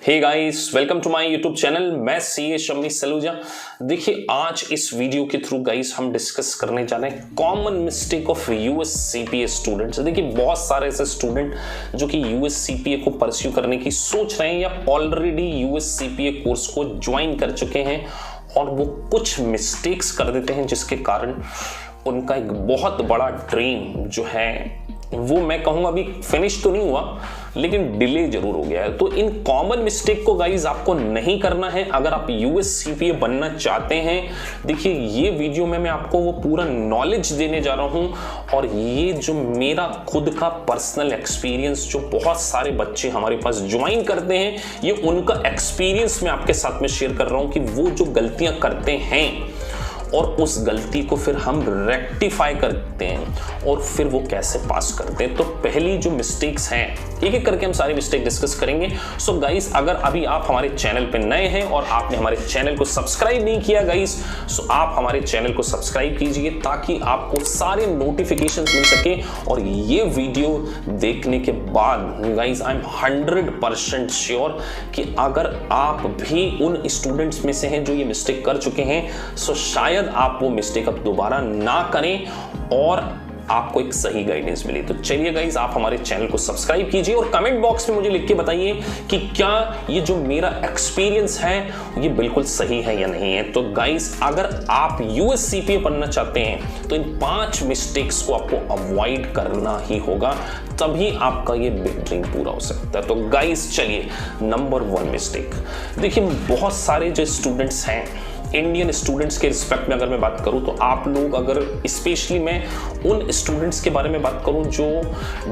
Hey guys, welcome to my YouTube channel. मैं CA Shammi Saluja. देखिए, आज इस वीडियो के थ्रू गाइस हम डिस्कस करने जा रहे हैं common mistake of US CPA students. देखिए, बहुत सारे ऐसे स्टूडेंट जो कि यूएस सीपीए को परस्यू करने की सोच रहे हैं या ऑलरेडी यूएस सीपीए कोर्स को ज्वाइन कर चुके हैं और वो कुछ मिस्टेक्स कर देते हैं जिसके कारण उनका एक बहुत बड़ा ड्रीम जो है वो, मैं कहूँगा अभी फिनिश तो नहीं हुआ लेकिन डिले जरूर हो गया है। तो इन कॉमन मिस्टेक को गाइज आपको नहीं करना है अगर आप यूएस सीपीए बनना चाहते हैं। देखिए, ये वीडियो में मैं आपको वो पूरा नॉलेज देने जा रहा हूँ और ये जो मेरा खुद का पर्सनल एक्सपीरियंस, जो बहुत सारे बच्चे हमारे पास ज्वाइन करते हैं, ये उनका एक्सपीरियंस मैं आपके साथ में शेयर कर रहा हूँ कि वो जो गलतियां करते हैं और उस गलती को फिर हम रेक्टिफाई करते हैं और फिर वो कैसे पास करते हैं। तो पहली जो मिस्टेक्स हैं, एक एक करके हम सारी मिस्टेक डिस्कस करेंगे। सो गाइस, अगर अभी आप हमारे चैनल पे नए हैं और आपने हमारे चैनल को सब्सक्राइब नहीं किया गाइस, सो आप हमारे चैनल को सब्सक्राइब कीजिए ताकि आपको सारे नोटिफिकेशंस मिल सके। और ये वीडियो देखने के बाद गाइस, आई एम 100% श्योर कि अगर आप भी उन स्टूडेंट्स में से हैं जो ये मिस्टेक कर चुके हैं, सो शायद आप वो मिस्टेक अब दोबारा ना करें और आपको एक सही गाइडेंस मिले। तो चलिए गाइस, आप हमारे चैनल को सब्सक्राइब कीजिए और कमेंट बॉक्स में मुझे लिख के बताइए कि क्या ये जो मेरा एक्सपीरियंस है ये बिल्कुल सही है या नहीं है। तो गाइस, अगर आप यूएस सीपीए बनना चाहते हैं तो इन 5 मिस्टेक्स को आपको अवॉइड करना ही होगा, तभी आपका ये बिग ड्रीम पूरा हो सकता है। तो गाइस चलिए, नंबर 1 मिस्टेक। देखिए, बहुत सारे जो स्टूडेंट्स हैं, इंडियन स्टूडेंट्स के रिस्पेक्ट में अगर मैं बात करूं तो आप लोग, अगर स्पेशली मैं उन स्टूडेंट्स के बारे में बात करूं जो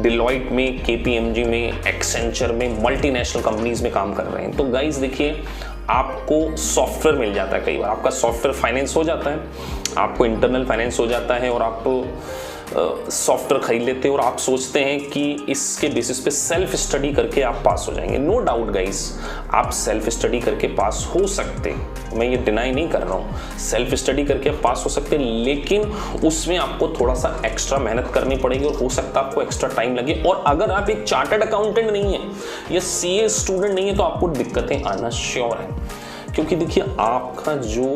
डिलॉयट में, केपीएमजी में, एक्सेंचर में, मल्टीनेशनल कंपनीज में काम कर रहे हैं, तो गाइस देखिए, आपको सॉफ्टवेयर मिल जाता है। कई बार आपका सॉफ्टवेयर फाइनेंस हो जाता है, आपको इंटरनल फाइनेंस हो जाता है और आप सॉफ्टवेयर खरीद लेते हैं और आप सोचते हैं कि इसके बेसिस पे सेल्फ स्टडी करके आप पास हो जाएंगे। नो डाउट गाइस, आप सेल्फ स्टडी करके पास हो सकते हैं, मैं ये डिनाई नहीं कर रहा हूँ, सेल्फ स्टडी करके आप पास हो सकते हैं, लेकिन उसमें आपको थोड़ा सा एक्स्ट्रा मेहनत करनी पड़ेगी और हो सकता है आपको एक्स्ट्रा टाइम लगे। और अगर आप एक चार्टर्ड अकाउंटेंट नहीं है या सीए स्टूडेंट नहीं है तो आपको दिक्कतें आना श्योर है, क्योंकि देखिए, आपका जो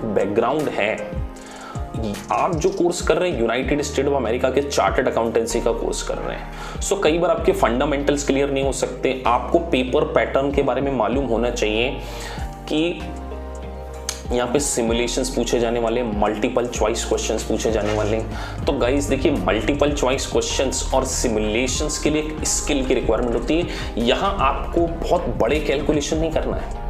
बैकग्राउंड है, आप जो कोर्स कर रहे हैं यूनाइटेड स्टेट ऑफ अमेरिका के चार्टर्ड अकाउंटेंसी का कोर्स कर रहे हैं, सो कई बार आपके फंडामेंटल्स क्लियर नहीं हो सकते। आपको पेपर पैटर्न के बारे में मालूम होना चाहिए कि यहाँ पे सिमुलेशंस पूछे जाने वाले, मल्टीपल चॉइस क्वेश्चंस पूछे जाने वाले। तो गाइस देखिए, मल्टीपल चॉइस क्वेश्चंस और सिमुलेशंस के लिए एक स्किल की रिक्वायरमेंट होती है। यहाँ आपको बहुत बड़े कैलकुलेशन नहीं करना है,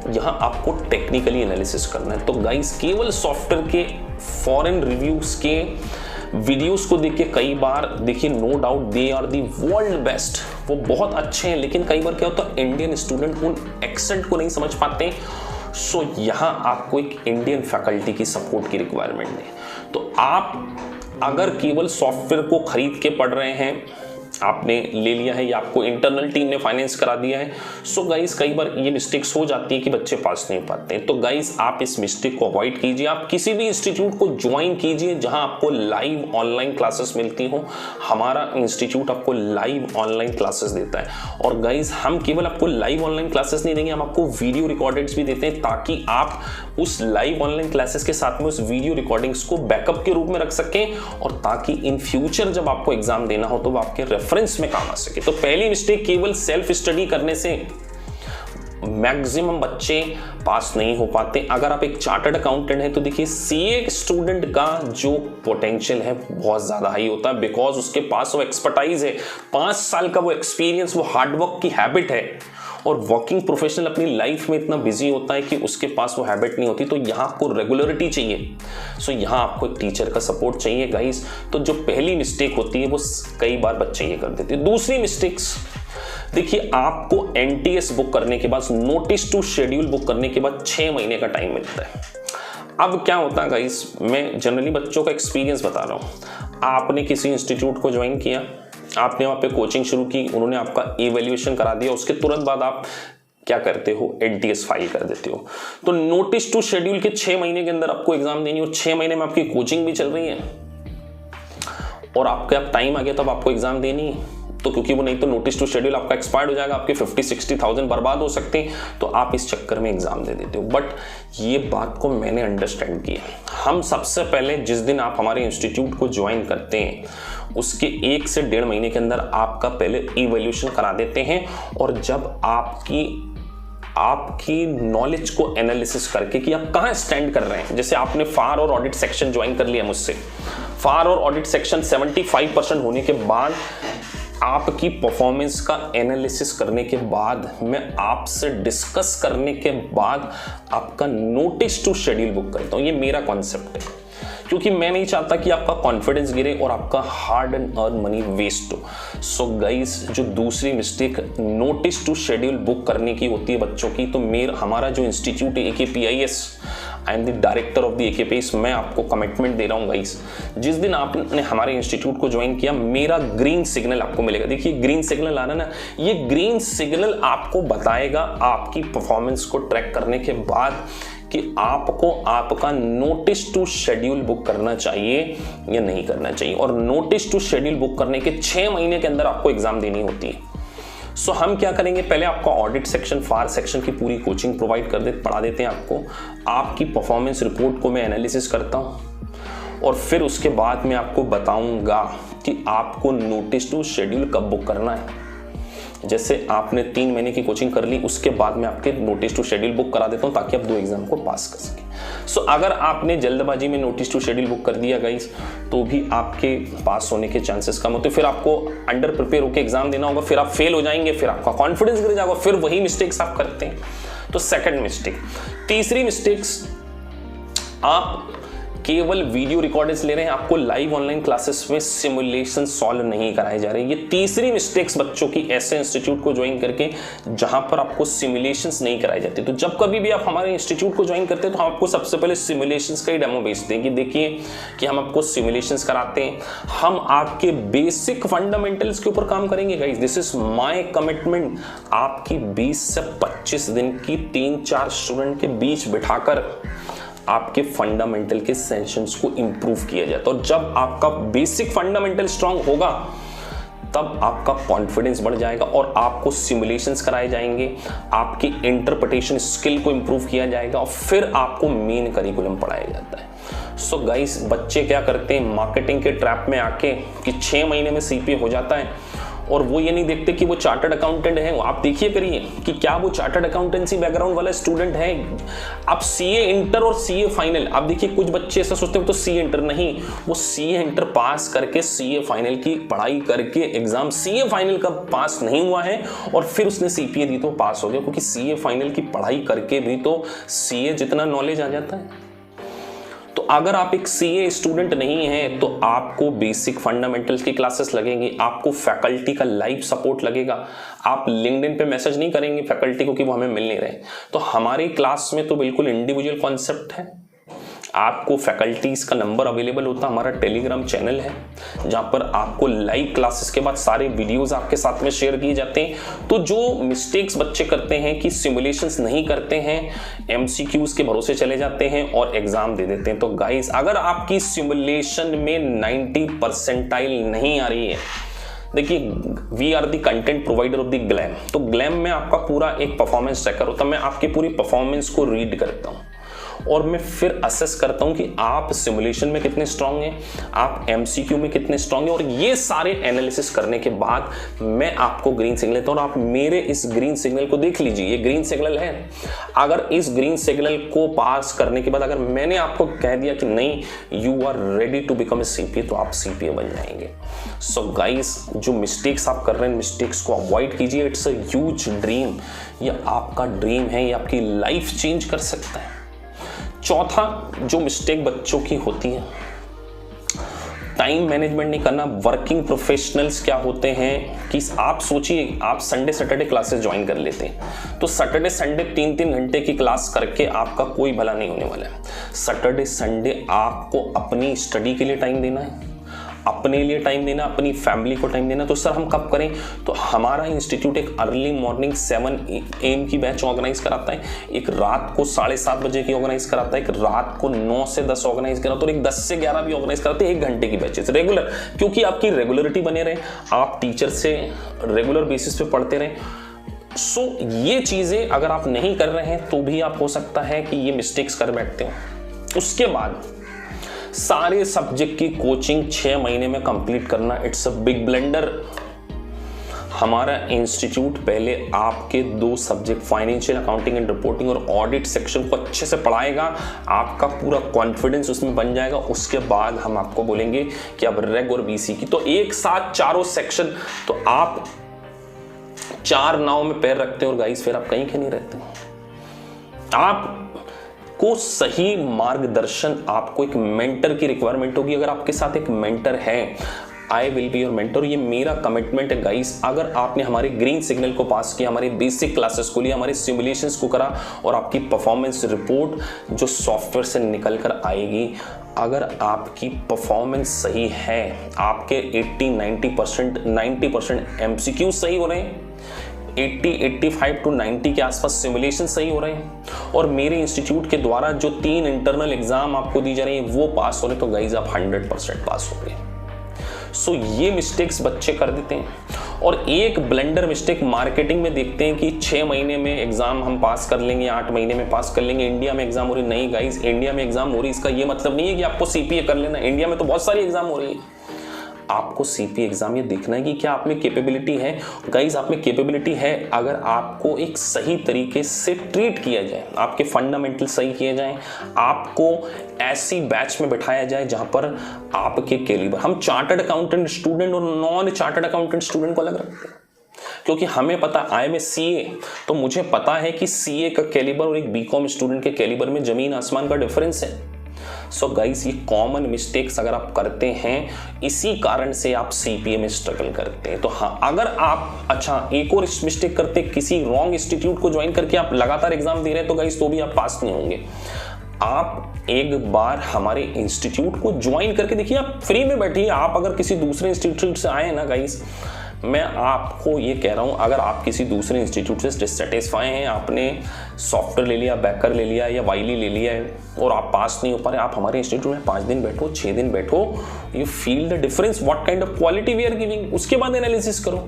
यहाँ आपको टेक्निकली एनालिसिस करना है। तो गाइस, केवल सॉफ्टवेयर के फॉरेन रिव्यूज के वीडियोस को देख के कई बार, देखिए, no doubt they are the world best, वो बहुत अच्छे हैं, लेकिन कई बार क्या होता है, इंडियन स्टूडेंट उन एक्सेंट को नहीं समझ पाते। सो यहाँ आपको एक इंडियन फैकल्टी की सपोर्ट की रिक्वायरमेंट है। तो आप अगर केवल सॉफ्टवेयर को खरीद के पढ़ रहे हैं, आपने ले लिया है या आपको इंटरनल टीम ने फाइनेंस करा दिया है, सो गाइस कई बार ये मिस्टेक्स हो जाती है कि बच्चे पास नहीं पाते हैं। तो गाइस, आप इस मिस्टेक को अवॉइड कीजिए। आप किसी भी इंस्टीट्यूट को ज्वाइन कीजिए जहां आपको लाइव ऑनलाइन क्लासेस मिलती हो। हमारा इंस्टीट्यूट आपको लाइव ऑनलाइन क्लासेस देता है और गाइस, हम केवल आपको लाइव ऑनलाइन क्लासेस नहीं देंगे, हम आपको वीडियो रिकॉर्डेड्स भी देते हैं ताकि आप उस लाइव ऑनलाइन क्लासेस के साथ में उस वीडियो रिकॉर्डिंग्स को बैकअप के रूप में रख सकें और ताकि इन फ्यूचर जब आपको एग्जाम देना हो तो वो आपके रेफरेंस में काम आ सके। तो पहली मिस्टेक, केवल सेल्फ स्टडी करने से मैक्सिमम बच्चे पास नहीं हो पाते। अगर आप एक चार्टर्ड अकाउंटेंट हैं तो देखिए, सीए स्टूडेंट का जो पोटेंशियल है बहुत ज़्यादा हाई होता है, बिकॉज उसके पास वो एक्सपर्टाइज है, 5 साल का वो एक्सपीरियंस, वो हार्डवर्क की हैबिट है और वर्किंग प्रोफेशनल अपनी लाइफ में इतना बिजी होता है कि उसके पास वो हैबिट नहीं होती। तो यहाँ आपको रेगुलरिटी चाहिए, सो यहाँ आपको एक टीचर का सपोर्ट चाहिए गाइस। तो जो पहली मिस्टेक होती है वो कई बार बच्चे ये कर देते हैं। दूसरी मिस्टेक्स, देखिए, आपको एनटीएस बुक करने के बाद, नोटिस टू शेड्यूल बुक करने के बाद 6 महीने का टाइम मिलता है। अब क्या होता है गाइस, मैं जनरली बच्चों का एक्सपीरियंस बता रहा हूँ। आपने किसी इंस्टीट्यूट को ज्वाइन किया, आपने वहाँ पे कोचिंग शुरू की, उन्होंने आपका इवैल्यूएशन करा दिया, उसके तुरंत बाद आप क्या करते हो, एनटीएस फाइल कर देते हो। तो नोटिस टू शेड्यूल के 6 महीने के अंदर आपको एग्जाम देनी हो, 6 महीने में आपकी कोचिंग भी चल रही है और आपका टाइम आ गया तब आपको एग्जाम देनी है। तो क्योंकि वो नहीं तो नोटिस टू शेड्यूल आपका एक्सपायर्ड हो जाएगा, आपके 50-60,000 बर्बाद हो सकते हैं, तो आप इस चक्कर में एग्जाम दे देते हो। बट ये बात को मैंने अंडरस्टैंड किया। हम सबसे पहले जिस दिन आप हमारे इंस्टीट्यूट को ज्वाइन करते हैं उसके 1 से 1.5 महीने के अंदर आपका पहले इवैल्यूएशन करा देते हैं, और जब आपकी नॉलेज को एनालिसिस करके कि आप कहाँ स्टैंड कर रहे हैं, जैसे आपने फार और ऑडिट सेक्शन ज्वाइन कर लिया मुझसे, फार और ऑडिट सेक्शन 75% होने के बाद आपकी परफॉर्मेंस का एनालिसिस करने के बाद, मैं आपसे डिस्कस करने के बाद आपका नोटिस टू शेड्यूल बुक करता हूँ। ये मेरा कॉन्सेप्ट है, क्योंकि मैं नहीं चाहता कि आपका कॉन्फिडेंस गिरे और आपका hard and earn money waste हो। सो गाइस, जो दूसरी mistake notice to schedule book करने की होती है बच्चों की, तो हमारा जो इंस्टीट्यूट है AKPIS, I am the director of the AKPIS, मैं आपको कमिटमेंट दे रहा हूँ गाइस, जिस दिन आपने हमारे इंस्टीट्यूट को ज्वाइन किया मेरा ग्रीन सिग्नल आपको मिलेगा। देखिए ग्रीन सिग्नल आ रहा ना, ये ग्रीन सिग्नल आपको बताएगा आपकी परफॉर्मेंस को ट्रैक करने के बाद कि आपको आपका नोटिस टू शेड्यूल बुक करना चाहिए या नहीं करना चाहिए। और नोटिस टू शेड्यूल बुक करने के 6 महीने के अंदर आपको एग्जाम देनी होती है। सो हम क्या करेंगे, पहले आपका ऑडिट सेक्शन, फार सेक्शन की पूरी कोचिंग प्रोवाइड पढ़ा देते हैं आपको। आपकी परफॉर्मेंस रिपोर्ट को मैं एनालिसिस करता हूँ और फिर उसके बाद मैं आपको बताऊंगा कि आपको नोटिस टू शेड्यूल कब बुक करना है। जैसे आपने 3 महीने की कोचिंग कर ली, उसके बाद मैं आपके नोटिस टू शेड्यूल बुक करा देता हूं ताकि आप 2 एग्जाम को पास कर सकें। सो अगर आपने जल्दबाजी में नोटिस टू शेड्यूल बुक कर दिया गाइस, तो भी आपके पास होने के चांसेस कम होते, फिर आपको अंडर प्रिपेयर होकर एग्जाम देना होगा, फिर आप फेल हो जाएंगे, फिर आपका कॉन्फिडेंस गिर जाएगा, फिर वही मिस्टेक्स आप करते हैं। तो सेकंड मिस्टेक। तीसरी मिस्टेक्स, आप केवल वीडियो रिकॉर्डिंग्स ले रहे हैं, आपको लाइव ऑनलाइन क्लासेस में सिमुलेशन सॉल्व नहीं कराए जा रहे। ये तीसरी मिस्टेक्स बच्चों की ऐसे इंस्टीट्यूट को ज्वाइन करके जहां पर आपको सिमुलेशंस नहीं कराए जाते। तो जब कभी भी आप हमारे इंस्टीट्यूट को ज्वाइन करते हैं तो हम आपको सबसे पहले सिमुलेशंस का ही डेमो भेजते हैं कि देखिए कि हम आपको सिमुलेशंस कराते हैं, हम आपके बेसिक फंडामेंटल्स के ऊपर काम करेंगे guys. This is my commitment. आपकी 20 से 25 दिन की 3-4 स्टूडेंट के बीच बिठाकर आपके फंडामेंटल के सेशंस को इंप्रूव किया जाता है। और जब आपका बेसिक फंडामेंटल स्ट्रांग होगा तब आपका कॉन्फिडेंस बढ़ जाएगा और आपको सिमुलेशंस कराए जाएंगे, आपकी इंटरप्रिटेशन स्किल को इंप्रूव किया जाएगा और फिर आपको मेन करिकुलम पढ़ाया जाता है। सो गाइस, बच्चे क्या करते हैं, मार्केटिंग के ट्रैप में आके कि 6 महीने में CPA हो जाता है और वो ये नहीं देखते कि वो चार्टर्ड अकाउंटेंट है। आप देखिए करिए कि क्या वो चार्टर्ड अकाउंटेंसी बैकग्राउंड वाला स्टूडेंट है। अब CA इंटर और CA फाइनल, आप देखिए कुछ बच्चे ऐसा सोचते हैं तो CA इंटर नहीं, वो CA इंटर पास करके CA फाइनल की पढ़ाई करके एग्जाम CA फाइनल का पास नहीं हुआ है और फिर उसने CPA दी तो पास हो गया, क्योंकि CA फाइनल की पढ़ाई करके भी तो CA जितना नॉलेज आ जाता है। तो अगर आप एक CA स्टूडेंट नहीं हैं तो आपको बेसिक फंडामेंटल्स की क्लासेस लगेंगी, आपको फैकल्टी का लाइव सपोर्ट लगेगा। आप लिंक्डइन पे मैसेज नहीं करेंगे फैकल्टी को कि वो हमें मिल नहीं रहे। तो हमारी क्लास में तो बिल्कुल इंडिविजुअल कॉन्सेप्ट है। आपको फैकल्टीज का नंबर अवेलेबल होता है, हमारा टेलीग्राम चैनल है जहां पर आपको लाइव क्लासेस के बाद सारे वीडियोस आपके साथ में शेयर किए जाते हैं। तो जो मिस्टेक्स बच्चे करते हैं कि सिमुलेशंस नहीं करते हैं, MCQs के भरोसे चले जाते हैं और एग्जाम दे देते हैं। तो गाइस, अगर आपकी सिमुलेशन में 90 परसेंटाइल नहीं आ रही है, देखिए we are the content provider of the Glam. तो ग्लैम में आपका पूरा एक परफॉर्मेंस ट्रैकर होता है। मैं आपकी पूरी परफॉर्मेंस को रीड करता हूँ और मैं फिर असेस करता हूं कि आप सिमुलेशन में कितने स्ट्रांग हैं, आप MCQ में कितने स्ट्रांग हैं, और ये सारे एनालिसिस करने के बाद मैं आपको ग्रीन सिग्नल देता हूं। और आप मेरे इस ग्रीन सिग्नल को देख लीजिए, ये ग्रीन सिग्नल है। अगर इस ग्रीन सिग्नल को पास करने के बाद अगर मैंने आपको कह दिया कि नहीं, you are ready to become a CPA, तो आप CPA बन जाएंगे। सो गाइस, जो मिस्टेक्स आप कर रहे हैं, मिस्टेक्स को अवॉइड कीजिए। इट्स अ ह्यूज ड्रीम, ये आपका ड्रीम है, ये आपकी लाइफ चेंज कर सकता है। चौथा जो मिस्टेक बच्चों की होती है, टाइम मैनेजमेंट नहीं करना। वर्किंग प्रोफेशनल्स क्या होते हैं कि आप सोचिए, आप संडे सैटरडे क्लासेस ज्वाइन कर लेते हैं, तो सैटरडे संडे 3-3 घंटे की क्लास करके आपका कोई भला नहीं होने वाला है। सैटरडे संडे आपको अपनी स्टडी के लिए टाइम देना है, अपने लिए टाइम देना, अपनी फैमिली को टाइम देना। तो सर हम कब करें? तो हमारा इंस्टीट्यूट एक अर्ली मॉर्निंग 7 AM की बैच ऑर्गेनाइज कराता है, एक रात को 7:30 बजे की ऑर्गेनाइज कराता है, एक रात को 9 से 10 ऑर्गेनाइज कराता है और एक 10 से 11 भी ऑर्गेनाइज कराते हैं, 1 घंटे की बैचेस रेगुलर, क्योंकि आपकी रेगुलरिटी बने रहे, आप टीचर से रेगुलर बेसिस पे पढ़ते रहें। सो ये चीजें अगर आप नहीं कर रहे हैं तो भी आप हो सकता है कि ये मिस्टेक्स कर बैठते हो। उसके बाद सारे सब्जेक्ट की कोचिंग 6 महीने में कंप्लीट करना, इट्स अ बिग ब्लंडर। हमारा इंस्टीट्यूट पहले आपके 2 subject financial accounting and reporting और ऑडिट सेक्शन को अच्छे से पढ़ाएगा, आपका पूरा कॉन्फिडेंस उसमें बन जाएगा। उसके बाद हम आपको बोलेंगे कि अब रेग और बीसी की, तो एक साथ चारों सेक्शन, तो आप 4 नाव में पैर रखते हैं और गाइस फिर आप कहीं के नहीं रहते। आपको सही मार्गदर्शन, आपको एक मेंटर की रिक्वायरमेंट होगी। अगर आपके साथ एक मेंटर है, I will be your mentor, ये मेरा कमिटमेंट है गाइस। अगर आपने हमारे ग्रीन सिग्नल को पास किया, हमारी बेसिक क्लासेस को लिया, हमारे सिमुलेशंस को करा और आपकी परफॉर्मेंस रिपोर्ट जो सॉफ्टवेयर से निकल कर आएगी, अगर आपकी परफॉर्मेंस सही है, आपके 90% MCQ सही हो रहे हैं, 85 to 90 के आसपास सिमुलेशन सही हो रहे हैं और मेरे इंस्टीट्यूट के द्वारा जो 3 इंटरनल एग्जाम आपको दी जा रही है वो पास हो रहे हैं, तो गाइज आप 100% पास हो गए। सो ये मिस्टेक्स बच्चे कर देते हैं। और एक ब्लेंडर मिस्टेक मार्केटिंग में देखते हैं कि 6 महीने में एग्जाम हम पास कर लेंगे, 8 महीने में पास कर लेंगे, इंडिया में एग्जाम हो रही। नहीं गाइज, इंडिया में एग्जाम हो रही इसका ये मतलब नहीं है कि आपको सीपीए कर लेना। इंडिया में तो बहुत सारी एग्जाम हो रही है, आपको सीपीए एग्जाम ये देखना है कि क्या आप में कैपेबिलिटी है। गाइज आप में कैपेबिलिटी है अगर आपको एक सही तरीके से ट्रीट किया जाए, आपके फंडामेंटल सही किए जाएं, आपको ऐसी बैच में बैठाया जाए जहां पर आपके कैलिबर, हम चार्टर्ड अकाउंटेंट स्टूडेंट और नॉन चार्टर्ड अकाउंटेंट स्टूडेंट को अलग रखते हैं, क्योंकि हमें पता, आई एम ए सीए, तो मुझे पता है कि सीए का कैलिबर और एक बीकॉम स्टूडेंट के कैलिबर में जमीन आसमान का डिफरेंस है। सो गाइस ये कॉमन मिस्टेक्स अगर आप करते हैं, इसी कारण से आप सीपीए में स्ट्रगल करते हैं। तो हाँ, अगर आप एक और मिस्टेक करते, किसी रॉन्ग इंस्टीट्यूट को ज्वाइन करके आप लगातार एग्जाम दे रहे हैं, तो गाइस तो भी आप पास नहीं होंगे। आप एक बार हमारे इंस्टीट्यूट को ज्वाइन करके देखिए, आप फ्री में बैठिए। आप अगर किसी दूसरे इंस्टीट्यूट से आए ना गाइस, मैं आपको ये कह रहा हूँ, अगर आप किसी दूसरे इंस्टीट्यूट से डिससेटिस्फाई हैं, आपने सॉफ्टवेयर ले लिया, बैकर ले लिया या वाइली ले लिया है और आप पास नहीं हो पा रहे, आप हमारे इंस्टीट्यूट में 5 दिन बैठो, 6 दिन बैठो, you feel the difference, what kind of quality we are giving. उसके बाद एनालिसिस करो।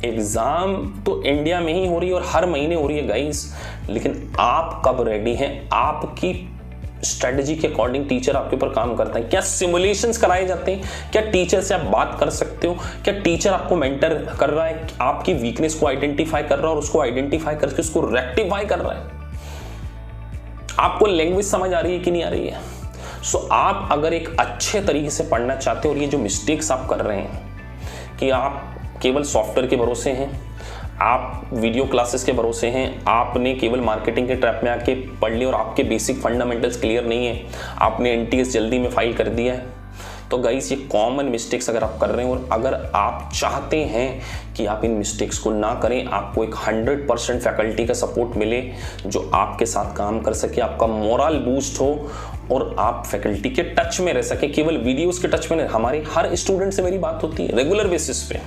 एग्जाम तो इंडिया में ही हो रही है और हर महीने हो रही है गाइस, लेकिन आप कब रेडी हैं, आपकी स्ट्रेटजी के अकॉर्डिंग टीचर आपके ऊपर काम करता है। क्या सिमुलेशंस कराए जाते हैं, क्या टीचर से आप बात कर सकते हो, क्या टीचर आपको मेंटर कर रहा है, आपकी वीकनेस को आइडेंटिफाई कर रहा है और उसको आइडेंटिफाई करके उसको रेक्टिफाई कर रहा है, आपको लैंग्वेज समझ आ रही है कि नहीं आ रही है। सो आप अगर एक अच्छे तरीके से पढ़ना चाहते हो और ये जो मिस्टेक्स आप कर रहे हैं कि आप केवल सॉफ्टवेयर के भरोसे हैं, आप वीडियो क्लासेस के भरोसे हैं, आपने केवल मार्केटिंग के ट्रैप में आके पढ़ लिया और आपके बेसिक फंडामेंटल्स क्लियर नहीं है, आपने एनटीएस जल्दी में फाइल कर दिया है, तो गाइस ये कॉमन मिस्टेक्स अगर आप कर रहे हैं और अगर आप चाहते हैं कि आप इन मिस्टेक्स को ना करें, आपको एक 100% फैकल्टी का सपोर्ट मिले जो आपके साथ काम कर सके, आपका मोरल बूस्ट हो और आप फैकल्टी के टच में रह सके, केवल वीडियोस के टच में नहीं। हमारे हर स्टूडेंट से मेरी बात होती है रेगुलर बेसिस पे,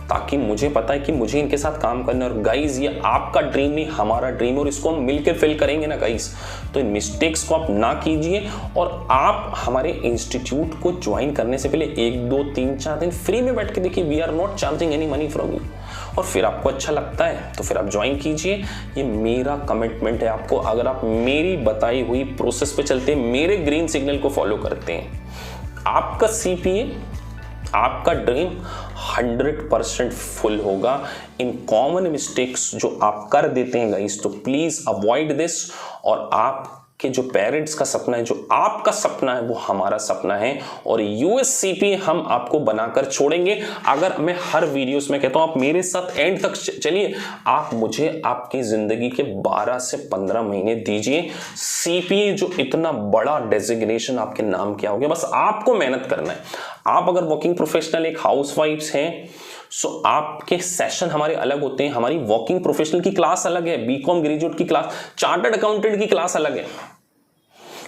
ताकि मुझे पता है कि मुझे इनके साथ काम करना है। और गाइज ये आपका ड्रीम नहीं, हमारा ड्रीम, और इसको हम मिलकर फिल करेंगे ना गाइज। तो इन मिस्टेक्स को आप ना कीजिए और आप हमारे इंस्टीट्यूट को ज्वाइन करने से पहले 1, 2, 3, 4 दिन फ्री में बैठ के देखिए। We are not charging any money from you, और फिर आपको अच्छा लगता है तो फिर आप ज्वाइन कीजिए। ये मेरा कमिटमेंट है आपको। अगर आप मेरी बताई हुई प्रोसेस पे चलते हैं, मेरे ग्रीन सिग्नल को फॉलो करते हैं, आपका सीपीए, आपका ड्रीम 100% फुल होगा। इन कॉमन मिस्टेक्स जो आप कर देते हैं गाइस, तो प्लीज अवॉइड दिस। और आपके जो पेरेंट्स का सपना है, जो आपका सपना है, वो हमारा सपना है और यूएससीपी हम आपको बनाकर छोड़ेंगे। अगर मैं हर वीडियोस में कहता हूं आप मेरे साथ एंड तक चलिए, आप मुझे आपकी जिंदगी के 12 से 15 महीने दीजिए। सीपीए जो इतना बड़ा डेजिग्नेशन आपके नाम किया हो गया, बस आपको मेहनत करना है। आप अगर वर्किंग प्रोफेशनल, एक हाउसवाइफ्स हैं, सो आपके सेशन हमारे अलग होते हैं। हमारी वर्किंग प्रोफेशनल की क्लास अलग है, बीकॉम ग्रेजुएट की क्लास, चार्टर्ड अकाउंटेंट की क्लास अलग है।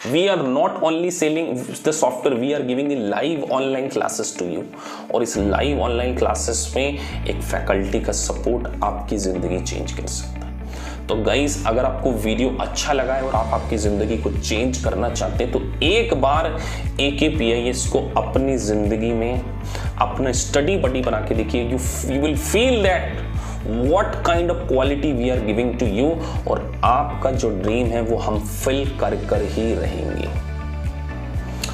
We are not only selling the software, we are giving the live online classes to you. और इस लाइव ऑनलाइन क्लासेस में एक फैकल्टी का सपोर्ट आपकी जिंदगी चेंज कर सकता है। तो गाइस, अगर आपको वीडियो अच्छा लगा है और आप आपकी ज़िंदगी को चेंज करना चाहते हैं तो एक बार AKPIS को अपनी ज़िंदगी में अपना स्टडी बडी बना के देखिए। You will feel that what kind of quality we are giving to you, और आपका जो ड्रीम है वो हम फिल कर ही रहेंगे।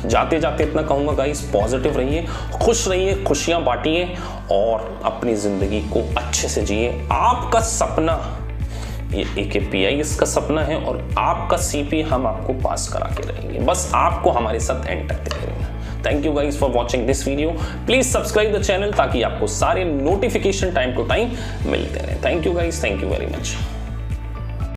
जाते जाते इतना कहूँगा गाइस, पॉजिटिव रहिए, खुश रहिए, खुशियाँ बांटिए और अपनी ज़िंदगी को अच्छे से जिए। आपका सपना ये AKPIS का सपना है और आपका CP हम आपको पास करा के रहेंगे, बस आपको हमारे साथ एंड तक रहेंगे। Thank you guys for watching this video. Please subscribe the channel ताकि आपको सारे नोटिफिकेशन टाइम टू टाइम मिलते रहे। Thank you guys, thank you very much.